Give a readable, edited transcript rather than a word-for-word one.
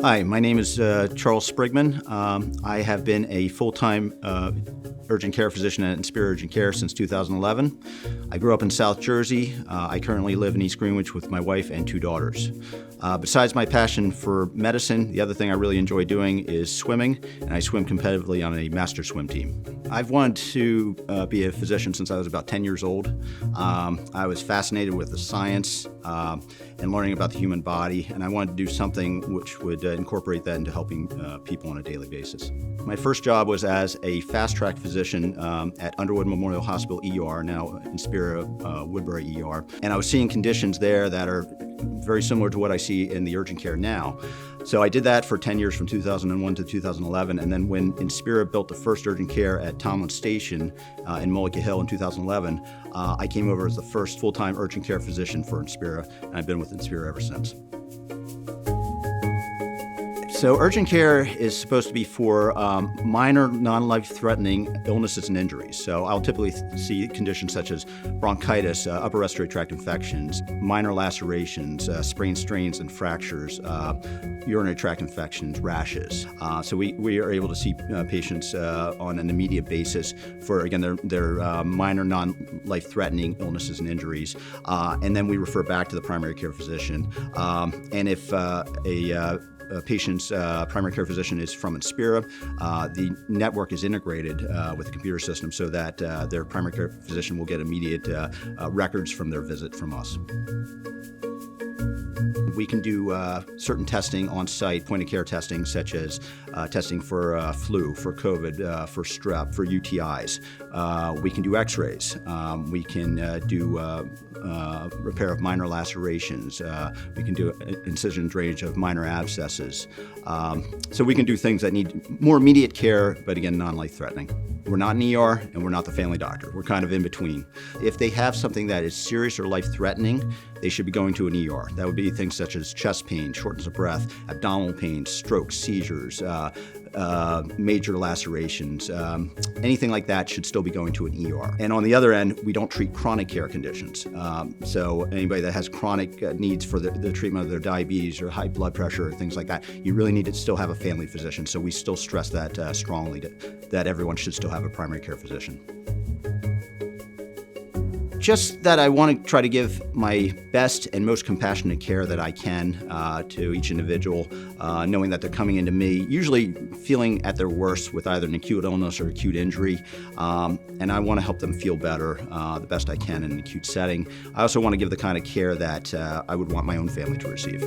Hi, my name is Charles Sprigman. I have been a full-time urgent care physician at Inspira Urgent Care since 2011. I grew up in South Jersey. I currently live in East Greenwich with my wife and 2 daughters. Besides my passion for medicine, the other thing I really enjoy doing is swimming, and I swim competitively on a master swim team. I've wanted to be a physician since I was about 10 years old. I was fascinated with the science and learning about the human body, and I wanted to do something which would incorporate that into helping people on a daily basis. My first job was as a fast-track physician at Underwood Memorial Hospital ER, now Inspira Woodbury ER, and I was seeing conditions there that are very similar to what I see in the urgent care now. So I did that for 10 years from 2001 to 2011, and then when Inspira built the first urgent care at Tomlin Station in Mullica Hill in 2011, I came over as the first full-time urgent care physician for Inspira, and I've been with Inspira ever since. So urgent care is supposed to be for minor non-life-threatening illnesses and injuries. So I'll typically see conditions such as bronchitis, upper respiratory tract infections, minor lacerations, sprains, strains, and fractures, urinary tract infections, rashes. So we are able to see patients on an immediate basis for, again, their minor non-life-threatening illnesses and injuries. And then we refer back to the primary care physician. And if a patient's primary care physician is from Inspira, the network is integrated with the computer system so that their primary care physician will get immediate records from their visit from us. We can do certain testing on site, point-of-care testing, such as testing for flu, for COVID, for strep, for UTIs. We can do x-rays. We can do repair of minor lacerations. We can do incision drainage of minor abscesses. So we can do things that need more immediate care, but again, non-life-threatening. We're not an ER, and we're not the family doctor. We're kind of in between. If they have something that is serious or life-threatening, they should be going to an ER. That would be things such as chest pain, shortness of breath, abdominal pain, strokes, seizures, major lacerations. Anything like that should still be going to an ER. And on the other end, we don't treat chronic care conditions. So anybody that has chronic needs for the treatment of their diabetes or high blood pressure or things like that, you really need to still have a family physician. So we still stress that strongly, that everyone should still have a primary care physician. Just that I want to try to give my best and most compassionate care that I can to each individual, knowing that they're coming into me, usually feeling at their worst with either an acute illness or acute injury, and I want to help them feel better the best I can in an acute setting. I also want to give the kind of care that I would want my own family to receive.